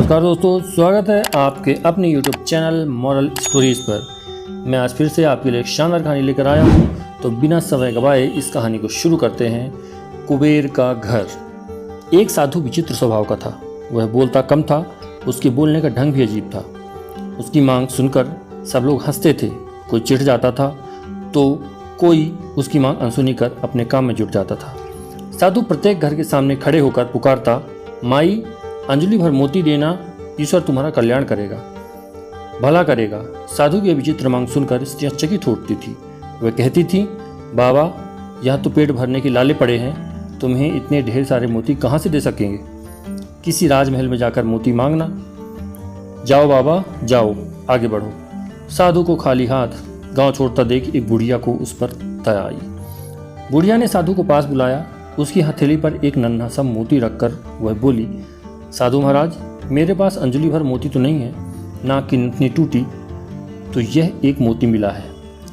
नमस्कार दोस्तों, स्वागत है आपके अपने YouTube चैनल मॉरल स्टोरीज़ पर। मैं आज फिर से आपके लिए एक शानदार कहानी लेकर आया हूँ। तो बिना समय गवाए इस कहानी को शुरू करते हैं। कुबेर का घर। एक साधु विचित्र स्वभाव का था। वह बोलता कम था, उसके बोलने का ढंग भी अजीब था। उसकी मांग सुनकर सब लोग हंसते थे। कोई चिढ़ जाता था तो कोई उसकी मांग अनसुनी कर अपने काम में जुट जाता था। साधु प्रत्येक घर के सामने खड़े होकर पुकारता, माई अंजलि भर मोती देना, ईश्वर तुम्हारा कल्याण करेगा, भला करेगा। साधु की विचित्र मांग सुनकर स्त्रियां चकित उठती थी। वह कहती थी, बाबा यहाँ तो पेट भरने के लाले पड़े हैं, तुम्हें इतने ढेर सारे मोती कहाँ से दे सकेंगे? किसी राजमहल में जाकर मोती मांगना। जाओ बाबा जाओ, आगे बढ़ो। साधु को खाली हाथ गांव छोड़ता देख एक बुढ़िया को उस पर दया आई। बुढ़िया ने साधु को पास बुलाया। उसकी हथेली पर एक नन्हा सा मोती रखकर वह बोली, साधु महाराज, मेरे पास अंजलि भर मोती तो नहीं है, ना कि नथनी टूटी, तो यह एक मोती मिला है।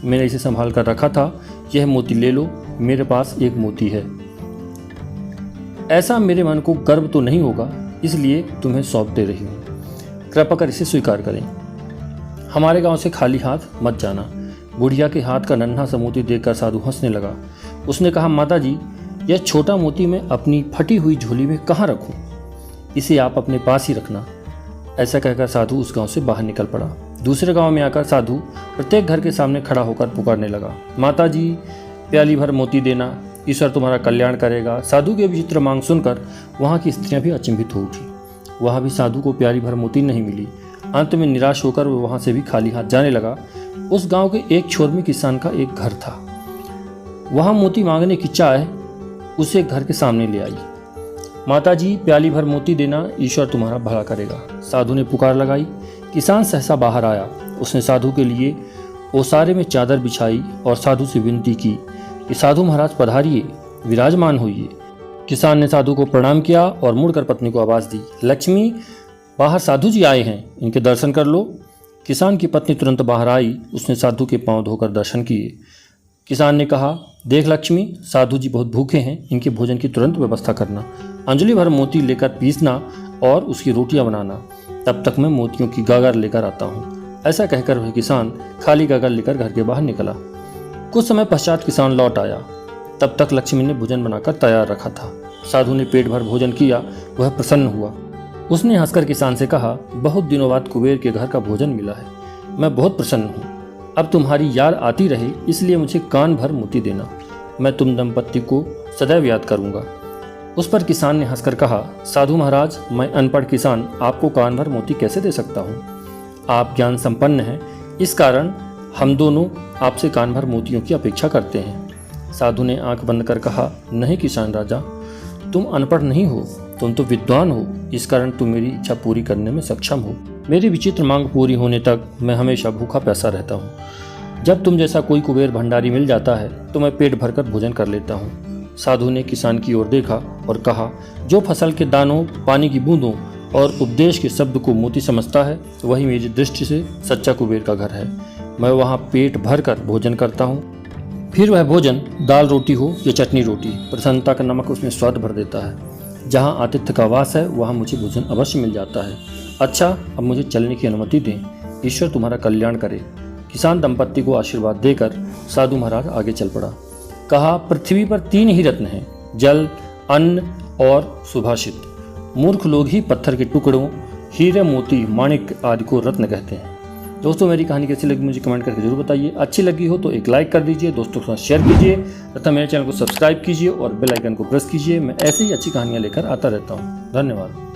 मैंने इसे संभाल कर रखा था। यह मोती ले लो, मेरे पास एक मोती है। ऐसा मेरे मन को गर्व तो नहीं होगा, इसलिए तुम्हें सौंप दे रही हूँ। कृपा कर इसे स्वीकार करें। हमारे गांव से खाली हाथ मत जाना। बुढ़िया के हाथ का नन्हा सा मोती देखकर साधु हंसने लगा। उसने कहा, माता जी, यह छोटा मोती मैं अपनी फटी हुई झोली में कहाँ रखूं? इसे आप अपने पास ही रखना। ऐसा कहकर साधु उस गांव से बाहर निकल पड़ा। दूसरे गांव में आकर साधु प्रत्येक घर के सामने खड़ा होकर पुकारने लगा, माता जी प्याली भर मोती देना, ईश्वर तुम्हारा कल्याण करेगा। साधु की विचित्र मांग सुनकर वहाँ की स्त्रियां भी अचंभित हो उठी। वहाँ भी साधु को प्याली भर मोती नहीं मिली। अंत में निराश होकर वह वहाँ से भी खाली हाथ जाने लगा। उस गाँव के एक छोर में किसान का एक घर था। वहाँ मोती मांगने की चाह उसे घर के सामने ले आई। माता जी प्याली भर मोती देना, ईश्वर तुम्हारा भला करेगा। साधु ने पुकार लगाई। किसान सहसा बाहर आया। उसने साधु के लिए ओसारे में चादर बिछाई और साधु से विनती की कि साधु महाराज पधारिए, विराजमान होइए। किसान ने साधु को प्रणाम किया और मुड़कर पत्नी को आवाज़ दी, लक्ष्मी, बाहर साधु जी आए हैं, इनके दर्शन कर लो। किसान की पत्नी तुरंत बाहर आई। उसने साधु के पांव धोकर दर्शन किए। किसान ने कहा, देख लक्ष्मी, साधु जी बहुत भूखे हैं, इनके भोजन की तुरंत व्यवस्था करना। अंजलि भर मोती लेकर पीसना और उसकी रोटियां बनाना, तब तक मैं मोतियों की गागर लेकर आता हूँ। ऐसा कहकर वह किसान खाली गागर लेकर घर के बाहर निकला। कुछ समय पश्चात किसान लौट आया। तब तक लक्ष्मी ने भोजन बनाकर तैयार रखा था। साधु ने पेट भर भोजन किया। वह प्रसन्न हुआ। उसने हंसकर किसान से कहा, बहुत दिनों बाद कुबेर के घर का भोजन मिला है, मैं बहुत प्रसन्न हूँ। अब तुम्हारी याद आती रहे, इसलिए मुझे कान भर मोती देना। मैं तुम दंपत्ति को सदैव याद करूँगा। उस पर किसान ने हंसकर कहा, साधु महाराज, मैं अनपढ़ किसान आपको कान भर मोती कैसे दे सकता हूँ? आप ज्ञान संपन्न हैं, इस कारण हम दोनों आपसे कान भर मोतियों की अपेक्षा करते हैं। साधु ने आंख बंद कर कहा, नहीं किसान राजा, तुम अनपढ़ नहीं हो, तुम तो विद्वान हो, इस कारण तुम मेरी इच्छा पूरी करने में सक्षम हो। मेरी विचित्र मांग पूरी होने तक मैं हमेशा भूखा प्यासा रहता हूँ। जब तुम जैसा कोई कुबेर भंडारी मिल जाता है तो मैं पेट भरकर भोजन कर लेता हूँ। साधु ने किसान की ओर देखा और कहा, जो फसल के दानों, पानी की बूंदों और उपदेश के शब्द को मोती समझता है, वही मेरी दृष्टि से सच्चा कुबेर का घर है। मैं वहाँ पेट भर कर भोजन करता हूँ। फिर वह भोजन दाल रोटी हो या चटनी रोटी, प्रसन्नता का नमक उसमें स्वाद भर देता है। जहाँ आतिथ्य का वास है वहाँ मुझे भोजन अवश्य मिल जाता है। अच्छा, अब मुझे चलने की अनुमति दें, ईश्वर तुम्हारा कल्याण करे। किसान दंपत्ति को आशीर्वाद देकर साधु महाराज आगे चल पड़ा। कहा, पृथ्वी पर 3 ही रत्न हैं, जल, अन्न और सुभाषित। मूर्ख लोग ही पत्थर के टुकड़ों, हीरे, मोती, माणिक आदि को रत्न कहते हैं। दोस्तों, मेरी कहानी कैसी लगी मुझे कमेंट करके जरूर बताइए। अच्छी लगी हो तो एक लाइक कर दीजिए, दोस्तों के साथ शेयर कीजिए तथा मेरे चैनल को सब्सक्राइब कीजिए और बेल आइकन को प्रेस कीजिए। मैं ऐसे ही अच्छी कहानियाँ लेकर आता रहता हूँ। धन्यवाद।